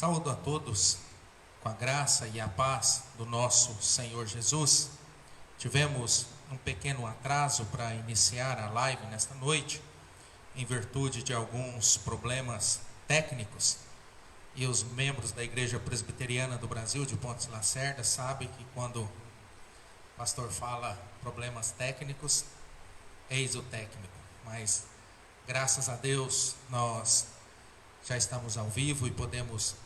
Saúdo a todos com a graça e a paz do nosso Senhor Jesus. Tivemos um pequeno atraso para iniciar a live nesta noite, em virtude de alguns problemas técnicos. E os membros da Igreja Presbiteriana do Brasil, de Pontes Lacerda, sabem que quando o pastor fala problemas técnicos, eis o técnico. Mas, graças a Deus, nós já estamos ao vivo e podemos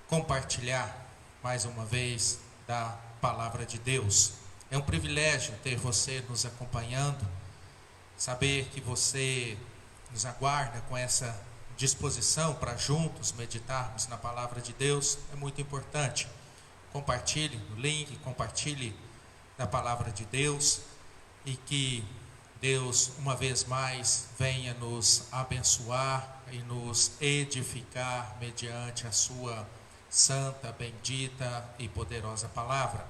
compartilhar mais uma vez da palavra de Deus. É um privilégio ter você nos acompanhando, saber que você nos aguarda com essa disposição para juntos meditarmos na palavra de Deus. É muito importante. Compartilhe o link, compartilhe da palavra de Deus e que Deus, uma vez mais, venha nos abençoar e nos edificar mediante a sua santa, bendita e poderosa palavra.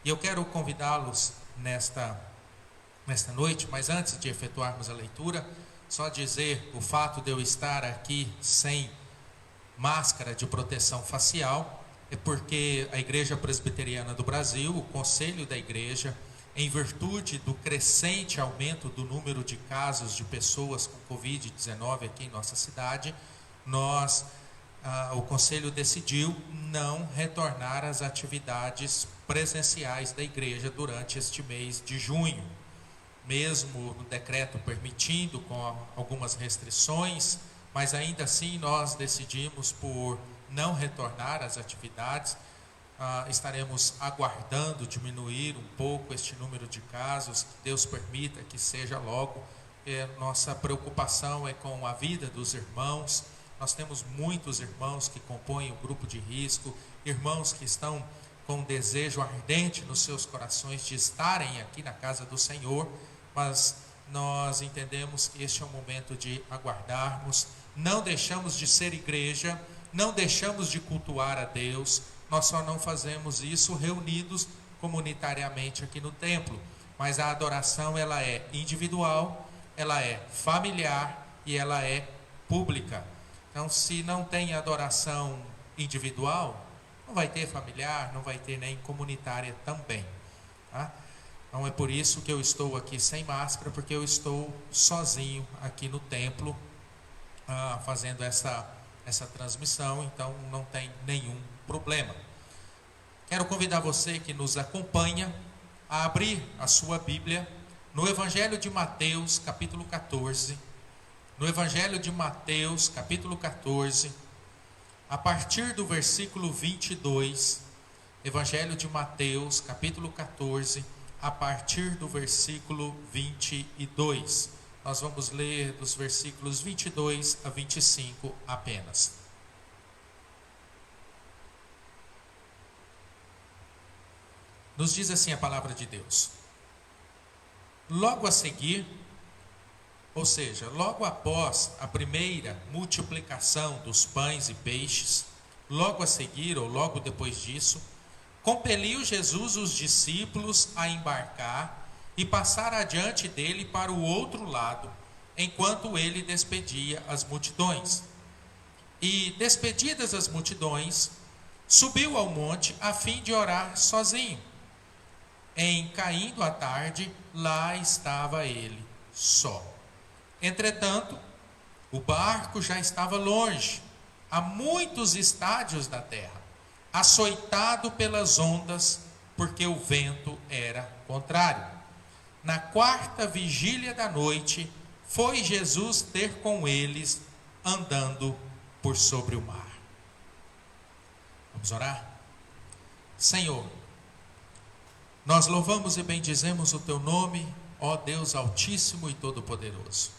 E eu quero convidá-los nesta noite, mas antes de efetuarmos a leitura, só dizer o fato de eu estar aqui sem máscara de proteção facial é porque a Igreja Presbiteriana do Brasil, o Conselho da Igreja, em virtude do crescente aumento do número de casos de pessoas com Covid-19 aqui em nossa cidade, o Conselho decidiu não retornar às atividades presenciais da igreja durante este mês de junho. Mesmo no decreto permitindo, com algumas restrições, mas ainda assim nós decidimos por não retornar às atividades. Estaremos aguardando diminuir um pouco este número de casos, que Deus permita que seja logo. Nossa preocupação é com a vida dos irmãos. Nós temos muitos irmãos que compõem o grupo de risco, irmãos que estão com um desejo ardente nos seus corações de estarem aqui na casa do Senhor, mas nós entendemos que este é um momento de aguardarmos. Não deixamos de ser igreja, não deixamos de cultuar a Deus, nós só não fazemos isso reunidos comunitariamente aqui no templo, mas a adoração ela é individual, ela é familiar e ela é pública. Então, se não tem adoração individual, não vai ter familiar, não vai ter nem comunitária também, tá? Então, é por isso que eu estou aqui sem máscara, porque eu estou sozinho aqui no templo, fazendo essa transmissão, então não tem nenhum problema. Quero convidar você que nos acompanha a abrir a sua Bíblia no Evangelho de Mateus, capítulo 14. No Evangelho de Mateus, capítulo 14, a partir do versículo 22, Evangelho de Mateus, capítulo 14, a partir do versículo 22. Nós vamos ler dos versículos 22 a 25 apenas. Nos diz assim a palavra de Deus. Logo a seguir, ou seja, logo após a primeira multiplicação dos pães e peixes, logo a seguir ou logo depois disso, compeliu Jesus os discípulos a embarcar e passar adiante dele para o outro lado, enquanto ele despedia as multidões. E, despedidas as multidões, subiu ao monte a fim de orar sozinho. Em caindo a tarde, lá estava ele, só. Entretanto, o barco já estava longe, a muitos estádios da terra, açoitado pelas ondas, porque o vento era contrário. Na quarta vigília da noite, foi Jesus ter com eles, andando por sobre o mar. Vamos orar? Senhor, nós louvamos e bendizemos o Teu nome, ó Deus Altíssimo e Todo-Poderoso.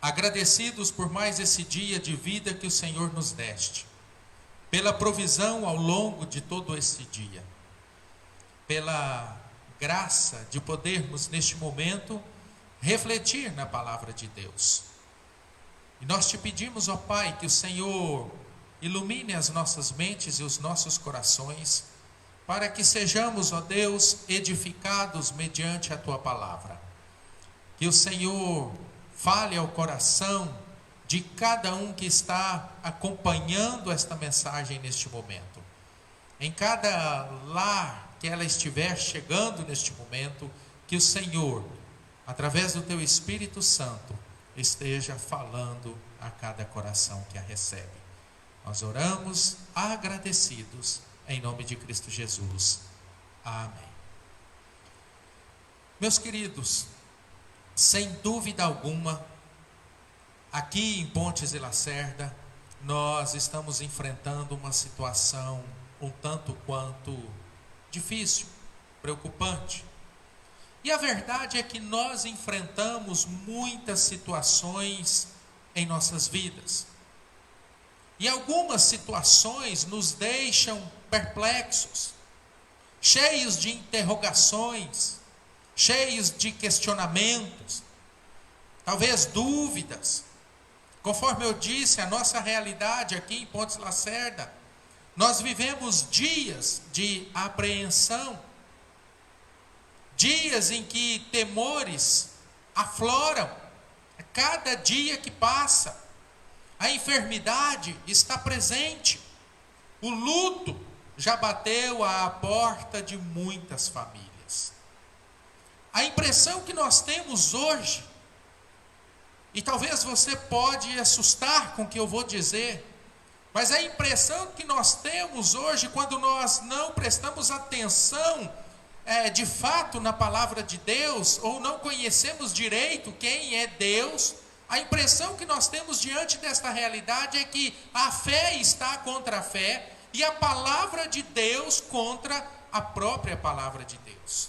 Agradecidos por mais esse dia de vida que o Senhor nos deste, pela provisão ao longo de todo esse dia, pela graça de podermos neste momento refletir na palavra de Deus. E nós te pedimos, ó Pai, que o Senhor ilumine as nossas mentes e os nossos corações, para que sejamos, ó Deus, edificados mediante a Tua palavra. Que o Senhor fale ao coração de de cada um que está acompanhando esta mensagem neste momento. Em cada lar que ela estiver chegando neste momento, que o Senhor, através do teu Espírito Santo, esteja falando a cada coração que a recebe. Nós oramos agradecidos em nome de Cristo Jesus. Amém. Meus queridos, sem dúvida alguma, aqui em Pontes e Lacerda, nós estamos enfrentando uma situação um tanto quanto difícil, preocupante. E a verdade é que nós enfrentamos muitas situações em nossas vidas. E algumas situações nos deixam perplexos, cheios de interrogações, cheios de questionamentos, talvez dúvidas. Conforme eu disse, a nossa realidade aqui em Pontes Lacerda, nós vivemos dias de apreensão, dias em que temores afloram, a cada dia que passa, a enfermidade está presente, o luto já bateu à porta de muitas famílias. A impressão que nós temos hoje, e talvez você pode assustar com o que eu vou dizer, mas a impressão que nós temos hoje, quando nós não prestamos atenção de fato na palavra de Deus, ou não conhecemos direito quem é Deus, a impressão que nós temos diante desta realidade é que a fé está contra a fé, e a palavra de Deus contra a própria palavra de Deus.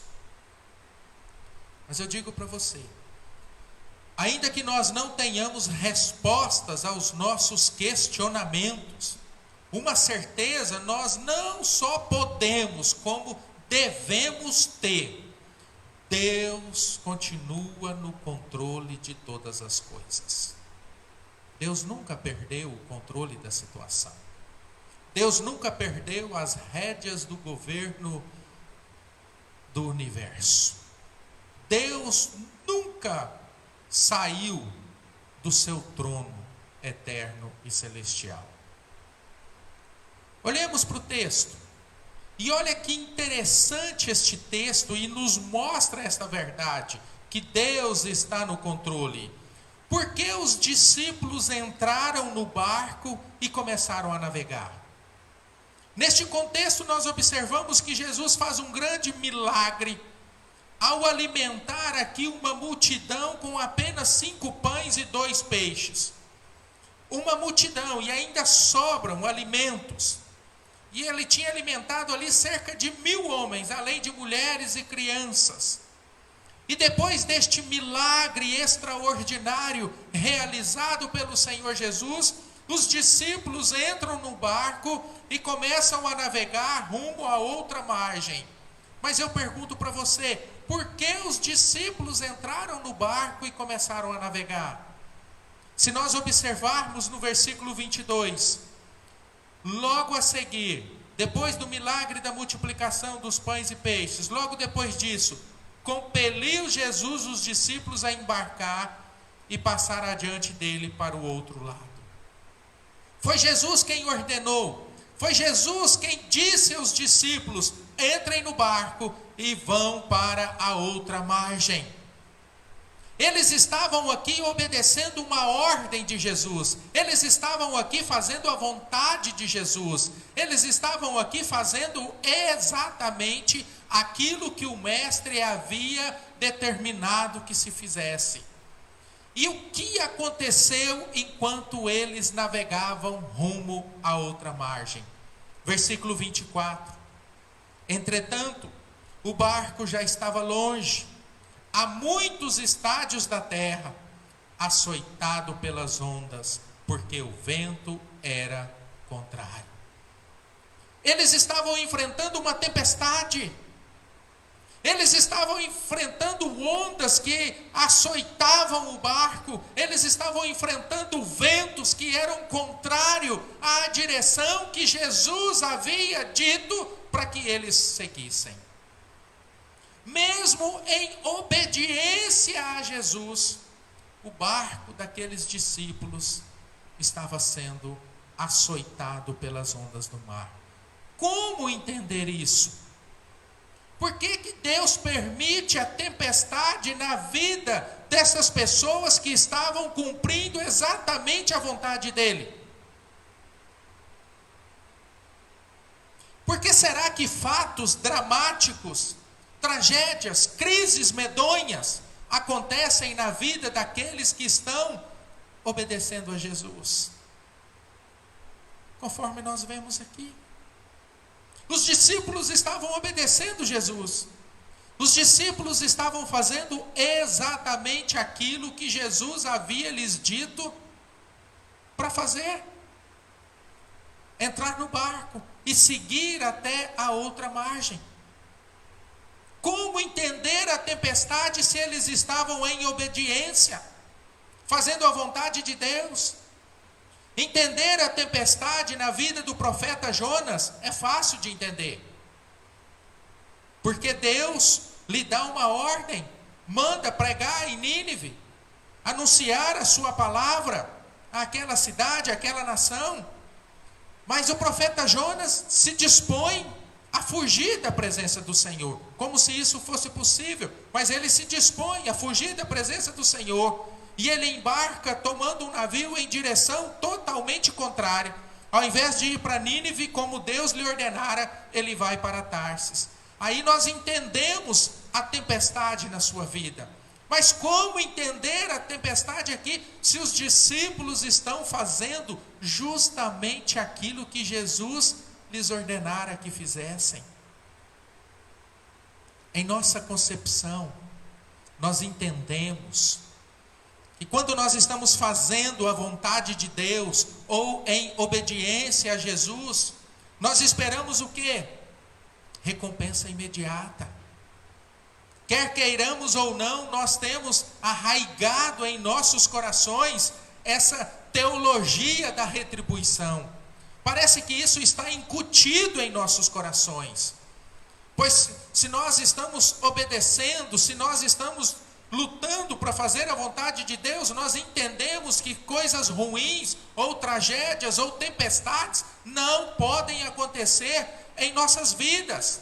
Mas eu digo para você, ainda que nós não tenhamos respostas aos nossos questionamentos, uma certeza nós não só podemos, como devemos ter: Deus continua no controle de todas as coisas. Deus nunca perdeu o controle da situação. Deus nunca perdeu as rédeas do governo do universo. Deus nunca saiu do seu trono eterno e celestial. Olhemos para o texto. E olha que interessante este texto, e nos mostra esta verdade, que Deus está no controle. Por que os discípulos entraram no barco e começaram a navegar? Neste contexto nós observamos que Jesus faz um grande milagre ao alimentar aqui uma multidão com apenas 5 pães e 2 peixes. Uma multidão, e ainda sobram alimentos. E ele tinha alimentado ali cerca de 1.000 homens, além de mulheres e crianças. E depois deste milagre extraordinário realizado pelo Senhor Jesus, os discípulos entram no barco e começam a navegar rumo a outra margem. Mas eu pergunto para você, por que os discípulos entraram no barco e começaram a navegar? Se nós observarmos no versículo 22, logo a seguir, depois do milagre da multiplicação dos pães e peixes, logo depois disso, compeliu Jesus os discípulos a embarcar e passar adiante dele para o outro lado. Foi Jesus quem ordenou, foi Jesus quem disse aos discípulos: entrem no barco e vão para a outra margem. Eles estavam aqui obedecendo uma ordem de Jesus. Eles estavam aqui fazendo a vontade de Jesus. Eles estavam aqui fazendo exatamente aquilo que o mestre havia determinado que se fizesse. E o que aconteceu enquanto eles navegavam rumo à outra margem? Versículo 24. Entretanto, o barco já estava longe, a muitos estádios da terra, açoitado pelas ondas, porque o vento era contrário. Eles estavam enfrentando uma tempestade. Eles estavam enfrentando ondas que açoitavam o barco. Eles estavam enfrentando ventos que eram contrários à direção que Jesus havia dito para que eles seguissem. Mesmo em obediência a Jesus, o barco daqueles discípulos estava sendo açoitado pelas ondas do mar. Como entender isso? Por que que Deus permite a tempestade na vida dessas pessoas que estavam cumprindo exatamente a vontade dele? Por que será que fatos dramáticos, tragédias, crises medonhas acontecem na vida daqueles que estão obedecendo a Jesus? Conforme nós vemos aqui. Os discípulos estavam obedecendo Jesus. Os discípulos estavam fazendo exatamente aquilo que Jesus havia lhes dito para fazer. Entrar no barco e seguir até a outra margem. Como entender a tempestade se eles estavam em obediência, fazendo a vontade de Deus? Entender a tempestade na vida do profeta Jonas é fácil de entender. Porque Deus lhe dá uma ordem, manda pregar em Nínive, anunciar a sua palavra àquela cidade, àquela nação. Mas o profeta Jonas se dispõe a fugir da presença do Senhor, como se isso fosse possível. Mas ele se dispõe a fugir da presença do Senhor. E ele embarca tomando um navio em direção totalmente contrária. Ao invés de ir para Nínive, como Deus lhe ordenara, ele vai para Tarsis. Aí nós entendemos a tempestade na sua vida. Mas como entender a tempestade aqui, se os discípulos estão fazendo justamente aquilo que Jesus lhes ordenara que fizessem? Em nossa concepção, nós entendemos que quando nós estamos fazendo a vontade de Deus, ou em obediência a Jesus, nós esperamos o quê? Recompensa imediata. Quer queiramos ou não, nós temos arraigado em nossos corações essa teologia da retribuição. Parece que isso está incutido em nossos corações. Pois se nós estamos obedecendo, se nós estamos lutando para fazer a vontade de Deus, nós entendemos que coisas ruins, ou tragédias, ou tempestades, não podem acontecer em nossas vidas.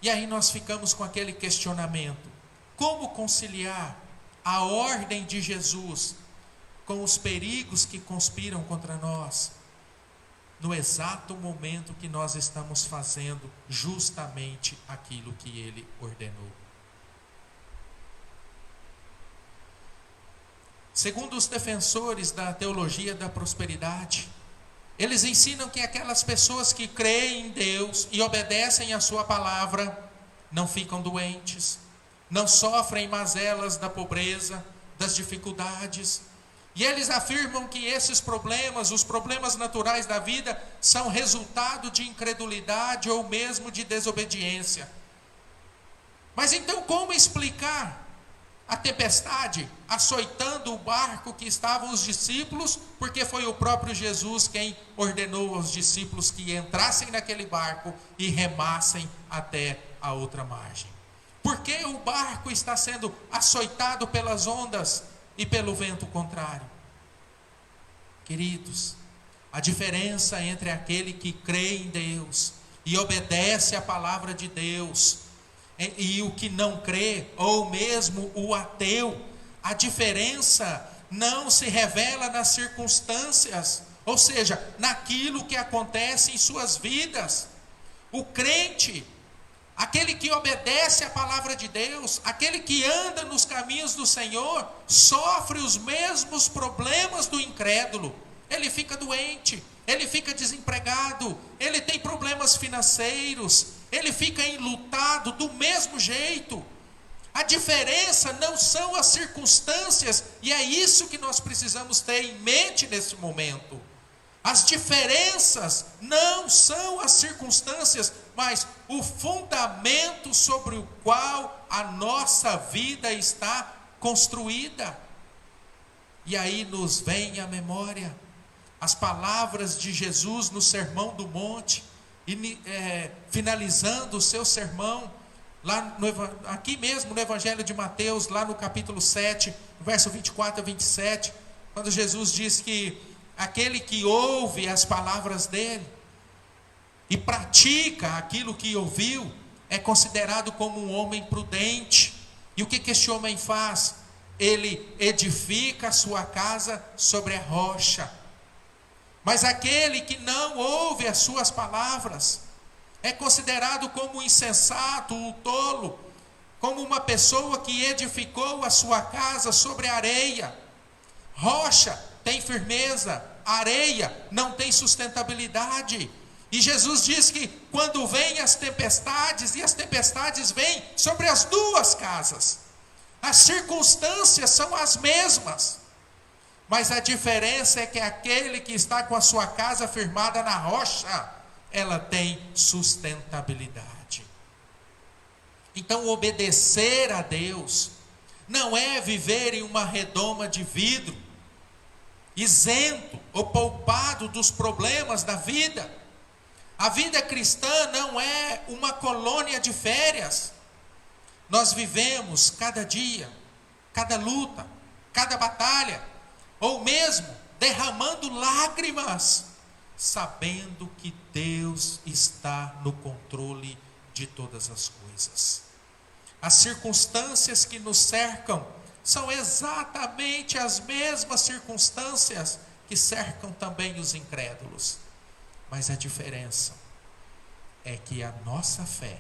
E aí nós ficamos com aquele questionamento: como conciliar a ordem de Jesus com os perigos que conspiram contra nós, no exato momento que nós estamos fazendo justamente aquilo que Ele ordenou? Segundo os defensores da teologia da prosperidade, eles ensinam que aquelas pessoas que creem em Deus e obedecem a sua palavra não ficam doentes, não sofrem mazelas da pobreza, das dificuldades. E eles afirmam que esses problemas, os problemas naturais da vida, são resultado de incredulidade ou mesmo de desobediência. Mas então como explicar a tempestade açoitando o barco que estavam os discípulos, porque foi o próprio Jesus quem ordenou aos discípulos que entrassem naquele barco e remassem até a outra margem? Por que o barco está sendo açoitado pelas ondas e pelo vento contrário? Queridos, a diferença entre aquele que crê em Deus e obedece à palavra de Deus e o que não crê, ou mesmo o ateu, a diferença não se revela nas circunstâncias, ou seja, naquilo que acontece em suas vidas. O crente, aquele que obedece à palavra de Deus, aquele que anda nos caminhos do Senhor, sofre os mesmos problemas do incrédulo. Ele fica doente, ele fica desempregado, ele tem problemas financeiros, ele fica enlutado do mesmo jeito. A diferença não são as circunstâncias, e é isso que nós precisamos ter em mente nesse momento. As diferenças não são as circunstâncias, mas o fundamento sobre o qual a nossa vida está construída. E aí nos vem à memória as palavras de Jesus no Sermão do Monte, finalizando o seu sermão, aqui mesmo no Evangelho de Mateus, lá no capítulo 7, verso 24 a 27, Quando Jesus diz que aquele que ouve as palavras dele e pratica aquilo que ouviu, é considerado como um homem prudente. E o que este homem faz? Ele edifica a sua casa sobre a rocha. Mas aquele que não ouve as suas palavras, é considerado como um insensato, um tolo, como uma pessoa que edificou a sua casa sobre areia. Rocha tem firmeza, areia não tem sustentabilidade. E Jesus diz que quando vêm as tempestades, e as tempestades vêm sobre as duas casas, as circunstâncias são as mesmas, mas a diferença é que aquele que está com a sua casa firmada na rocha, ela tem sustentabilidade. Então, obedecer a Deus não é viver em uma redoma de vidro, isento ou poupado dos problemas da vida. A vida cristã não é uma colônia de férias. Nós vivemos cada dia, cada luta, cada batalha, ou mesmo derramando lágrimas, sabendo que Deus está no controle de todas as coisas. As circunstâncias que nos cercam são exatamente as mesmas circunstâncias que cercam também os incrédulos. Mas a diferença é que a nossa fé,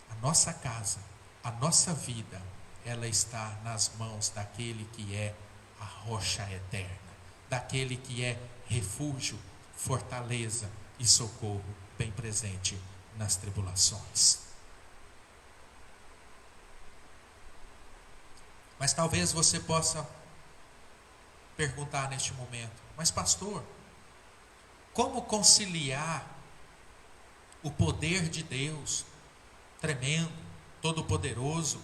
a nossa casa, a nossa vida, ela está nas mãos daquele que é a rocha eterna, daquele que é refúgio, fortaleza e socorro bem presente nas tribulações. Mas talvez você possa perguntar neste momento: mas pastor, como conciliar o poder de Deus, tremendo, todo-poderoso,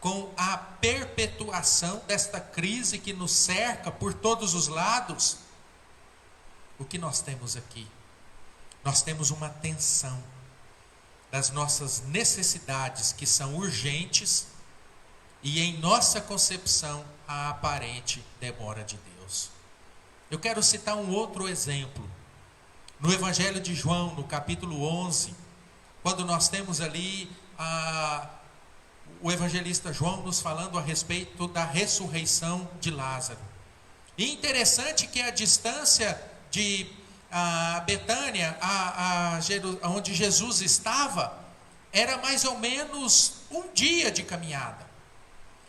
com a perpetuação desta crise que nos cerca por todos os lados? O que nós temos aqui? Nós temos uma tensão das nossas necessidades que são urgentes e em nossa concepção a aparente demora de Deus. Eu quero citar um outro exemplo. No Evangelho de João, no capítulo 11, quando nós temos ali o evangelista João nos falando a respeito da ressurreição de Lázaro. E interessante que a distância de Betânia, onde Jesus estava, era mais ou menos um dia de caminhada.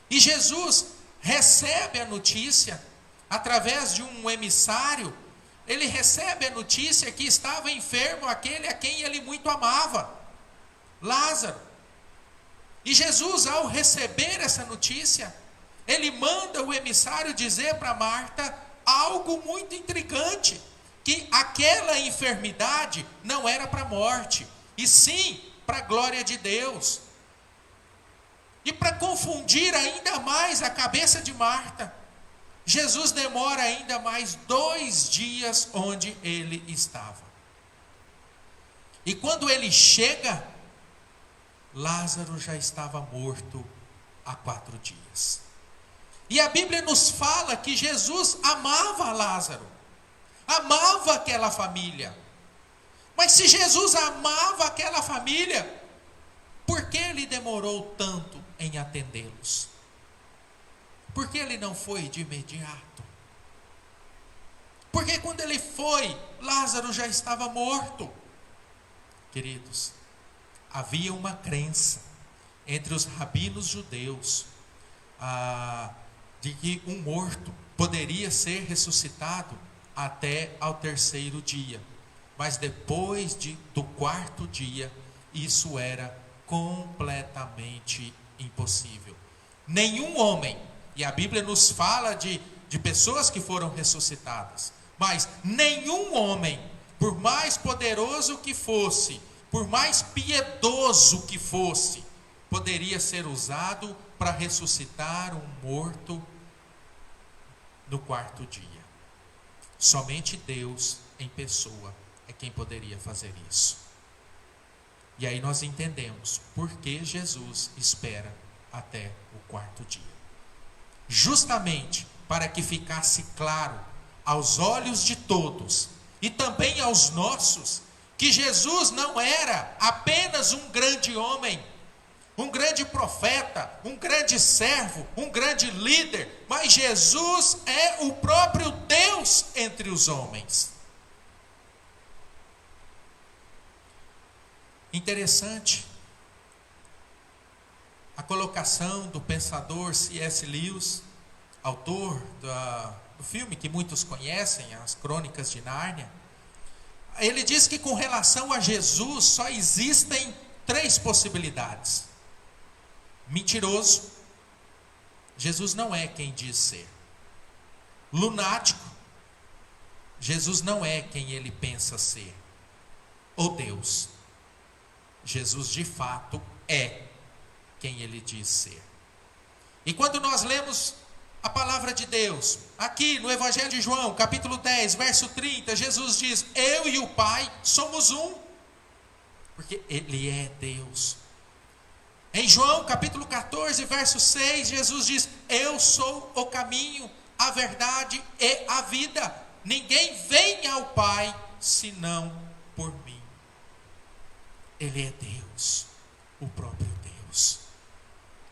E Jesus recebe a notícia, através de um emissário, ele recebe a notícia que estava enfermo aquele a quem ele muito amava, Lázaro. E Jesus, ao receber essa notícia, ele manda o emissário dizer para Marta algo muito intrigante, que aquela enfermidade não era para a morte, e sim para a glória de Deus. E para confundir ainda mais a cabeça de Marta, Jesus demora ainda mais 2 dias onde ele estava. E quando ele chega, Lázaro já estava morto há 4 dias. E a Bíblia nos fala que Jesus amava Lázaro, amava aquela família. Mas se Jesus amava aquela família, por que ele demorou tanto em atendê-los? Por que ele não foi de imediato? Porque quando ele foi, Lázaro já estava morto. Queridos, havia uma crença entre os rabinos judeus de que um morto poderia ser ressuscitado até ao 3º dia. Mas depois do 4º dia, isso era completamente impossível. Nenhum homem, e a Bíblia nos fala de pessoas que foram ressuscitadas, mas nenhum homem, por mais poderoso que fosse, por mais piedoso que fosse, poderia ser usado para ressuscitar um morto no 4º dia. Somente Deus em pessoa é quem poderia fazer isso. E aí nós entendemos por que Jesus espera até o 4º dia. Justamente para que ficasse claro aos olhos de todos e também aos nossos, que Jesus não era apenas um grande homem, um grande profeta, um grande servo, um grande líder, mas Jesus é o próprio Deus entre os homens. Interessante a colocação do pensador C.S. Lewis, autor do filme que muitos conhecem, As Crônicas de Nárnia. Ele diz que com relação a Jesus só existem 3 possibilidades. Mentiroso, Jesus não é quem diz ser. Lunático, Jesus não é quem ele pensa ser. Ou Deus, Jesus de fato é quem ele diz ser. E quando nós lemos a palavra de Deus, aqui no Evangelho de João, capítulo 10, verso 30, Jesus diz: eu e o Pai somos um, porque ele é Deus. Em João capítulo 14, verso 6, Jesus diz: eu sou o caminho, a verdade e a vida. Ninguém vem ao Pai senão por mim. Ele é Deus, o próprio Deus.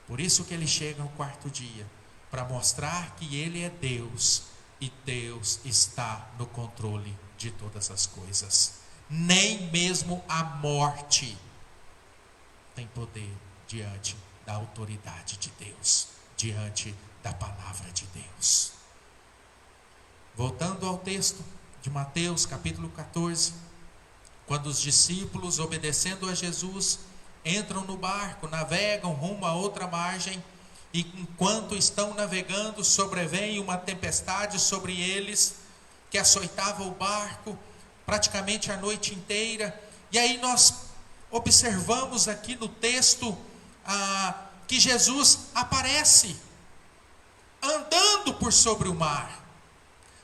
Por isso que ele chega no 4º dia, para mostrar que ele é Deus e Deus está no controle de todas as coisas. Nem mesmo a morte tem poder diante da autoridade de Deus, diante da palavra de Deus. Voltando ao texto de Mateus capítulo 14, quando os discípulos, obedecendo a Jesus, entram no barco, navegam rumo a outra margem, e enquanto estão navegando, sobrevém uma tempestade sobre eles, que açoitava o barco praticamente a noite inteira. E aí nós observamos aqui no texto que Jesus aparece andando por sobre o mar.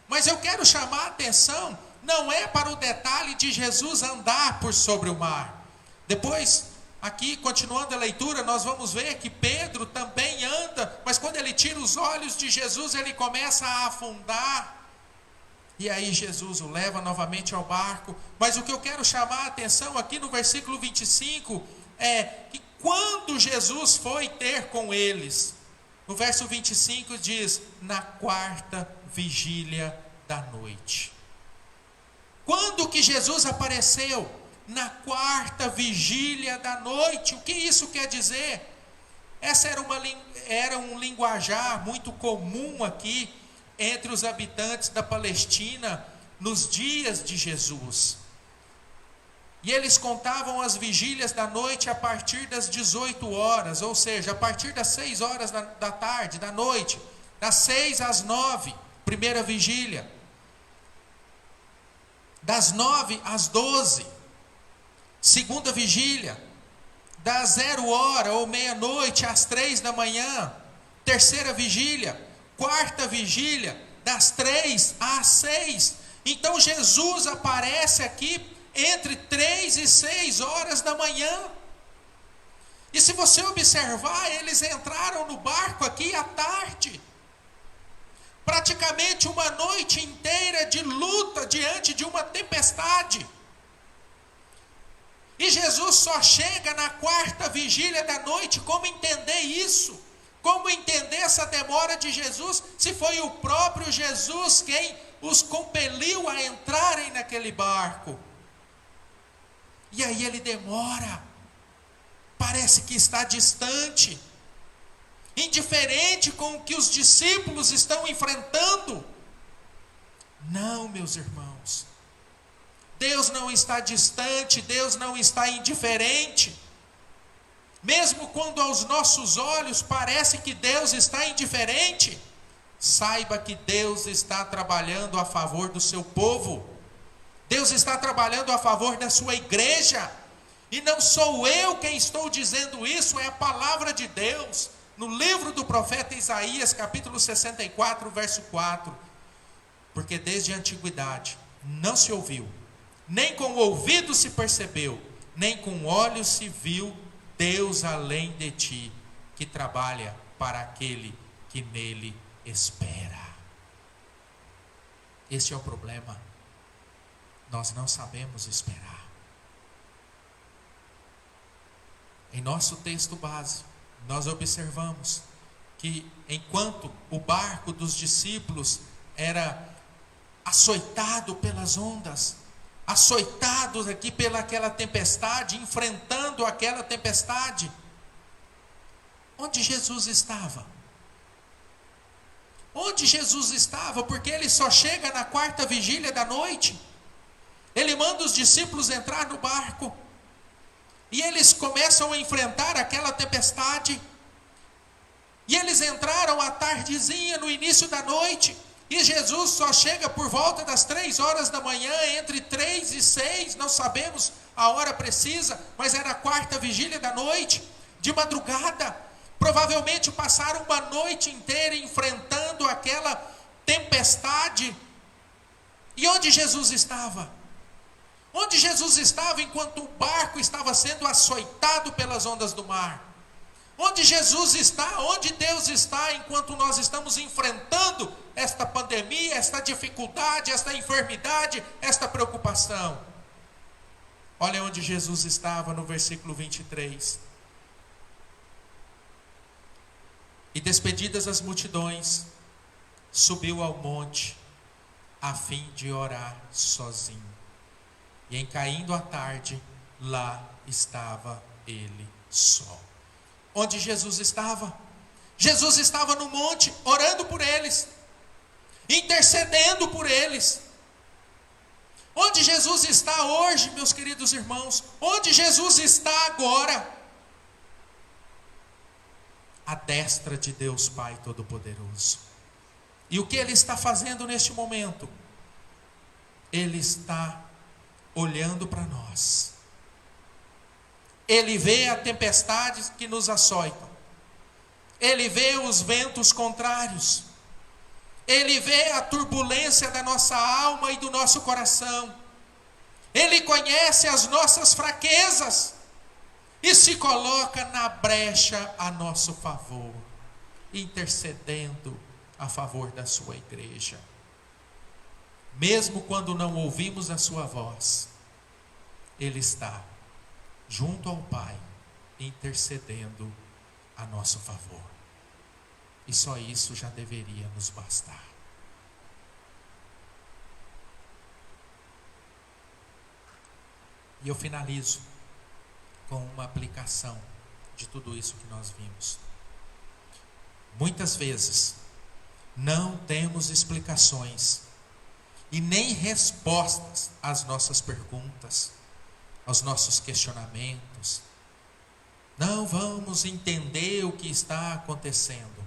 Mas eu quero chamar a atenção, não é para o detalhe de Jesus andar por sobre o mar. Depois, aqui, continuando a leitura, nós vamos ver que Pedro também anda, mas quando ele tira os olhos de Jesus, ele começa a afundar. E aí Jesus o leva novamente ao barco. Mas o que eu quero chamar a atenção aqui no versículo 25 é que quando Jesus foi ter com eles, no verso 25 diz: na 4ª vigília da noite. Quando que Jesus apareceu? Na 4ª vigília da noite. O que isso quer dizer? Essa era um linguajar muito comum aqui entre os habitantes da Palestina nos dias de Jesus. E eles contavam as vigílias da noite a partir das 18 horas, ou seja, a partir das 6 horas da tarde, da noite, das 6 às 9, primeira vigília, das 9 às 12, segunda vigília, das 0 hora ou meia-noite às 3 da manhã, terceira vigília, 4ª vigília, das 3 às 6. Então Jesus aparece aqui entre 3 e 6 horas da manhã. E se você observar, eles entraram no barco aqui à tarde. Praticamente uma noite inteira de luta diante de uma tempestade. E Jesus só chega na 4ª vigília da noite. Como entender isso? Como entender essa demora de Jesus, se foi o próprio Jesus quem os compeliu a entrarem naquele barco? E aí ele demora, parece que está distante, indiferente com o que os discípulos estão enfrentando. Não, meus irmãos, Deus não está distante, Deus não está indiferente. Mesmo quando aos nossos olhos parece que Deus está indiferente, saiba que Deus está trabalhando a favor do seu povo. Deus está trabalhando a favor da sua igreja. E não sou eu quem estou dizendo isso, é a palavra de Deus. No livro do profeta Isaías, capítulo 64, verso 4. Porque desde a antiguidade não se ouviu, nem com o ouvido se percebeu, nem com olhos se viu Deus além de ti, que trabalha para aquele que nele espera. Este é o problema. Nós não sabemos esperar. Em nosso texto base, nós observamos que enquanto o barco dos discípulos era açoitado pelas ondas, açoitados aqui pelaquela tempestade, enfrentando aquela tempestade, onde Jesus estava? Onde Jesus estava? Porque ele só chega na quarta vigília da noite. Ele manda os discípulos entrar no barco e eles começam a enfrentar aquela tempestade. E eles entraram à tardezinha, no início da noite, e Jesus só chega por volta das 3 horas da manhã, entre 3 e 6, não sabemos a hora precisa, mas era a quarta vigília da noite, de madrugada. Provavelmente passaram uma noite inteira enfrentando aquela tempestade. E onde Jesus estava? Onde Jesus estava enquanto o barco estava sendo açoitado pelas ondas do mar? Onde Jesus está, onde Deus está enquanto nós estamos enfrentando esta pandemia, esta dificuldade, esta enfermidade, esta preocupação? Olha onde Jesus estava no versículo 23. E despedidas as multidões, subiu ao monte, a fim de orar sozinho. E em caindo a tarde, lá estava ele só. Onde Jesus estava? Jesus estava no monte, orando por eles, intercedendo por eles. Onde Jesus está hoje, meus queridos irmãos? Onde Jesus está agora? À destra de Deus Pai Todo-Poderoso. E o que Ele está fazendo neste momento? Ele está olhando para nós. Ele vê a tempestade que nos açoitam. Ele vê os ventos contrários. Ele vê a turbulência da nossa alma e do nosso coração. Ele conhece as nossas fraquezas e se coloca na brecha a nosso favor, intercedendo a favor da sua igreja. Mesmo quando não ouvimos a sua voz, Ele está junto ao Pai, intercedendo a nosso favor. E só isso já deveria nos bastar. E eu finalizo com uma aplicação de tudo isso que nós vimos. Muitas vezes não temos explicações e nem respostas às nossas perguntas, aos nossos questionamentos. Não vamos entender o que está acontecendo.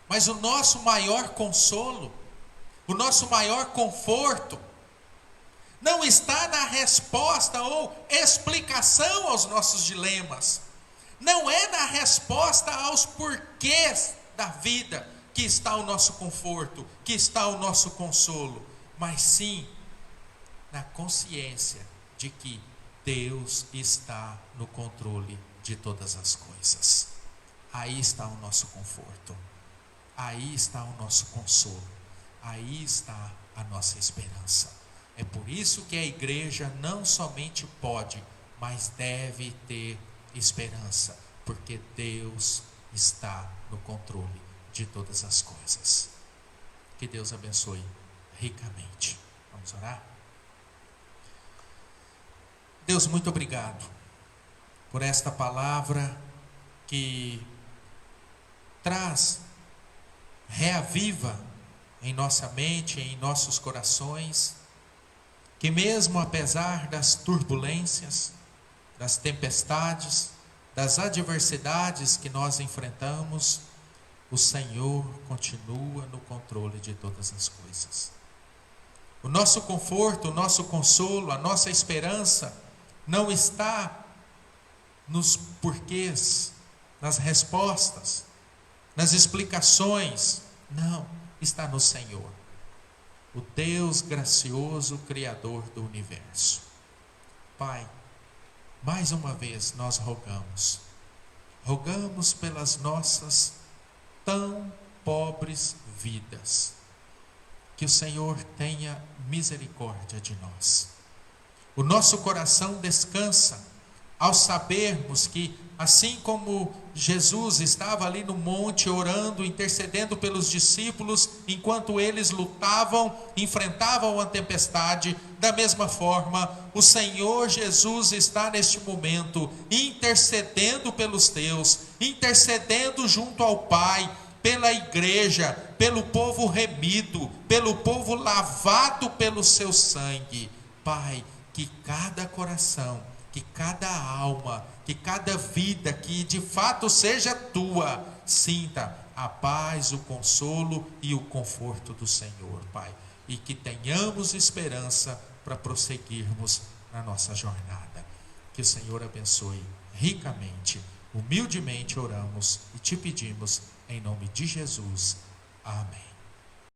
Mas o nosso maior consolo, o nosso maior conforto, não está na resposta ou explicação aos nossos dilemas. Não é na resposta aos porquês da vida que está o nosso conforto, que está o nosso consolo, mas sim na consciência de que Deus está no controle de todas as coisas. Aí está o nosso conforto, aí está o nosso consolo, aí está a nossa esperança. É por isso que a igreja não somente pode, mas deve ter esperança, porque Deus está no controle de todas as coisas. Que Deus abençoe ricamente. Vamos orar? Deus, muito obrigado por esta palavra que traz, reaviva em nossa mente, em nossos corações, que mesmo apesar das turbulências, das tempestades, das adversidades que nós enfrentamos, o Senhor continua no controle de todas as coisas. O nosso conforto, o nosso consolo, a nossa esperança não está nos porquês, nas respostas, nas explicações. Não, está no Senhor, o Deus gracioso, Criador do universo. Pai, mais uma vez nós rogamos pelas nossas tão pobres vidas, que o Senhor tenha misericórdia de nós. O nosso coração descansa ao sabermos que, assim como Jesus estava ali no monte orando, intercedendo pelos discípulos, enquanto eles lutavam, enfrentavam a tempestade, da mesma forma, o Senhor Jesus está neste momento intercedendo pelos teus, intercedendo junto ao Pai, pela igreja, pelo povo remido, pelo povo lavado pelo seu sangue. Pai, que cada coração, que cada alma, que cada vida que de fato seja tua, sinta a paz, o consolo e o conforto do Senhor, Pai. E que tenhamos esperança para prosseguirmos na nossa jornada. Que o Senhor abençoe ricamente. Humildemente oramos e te pedimos em nome de Jesus. Amém.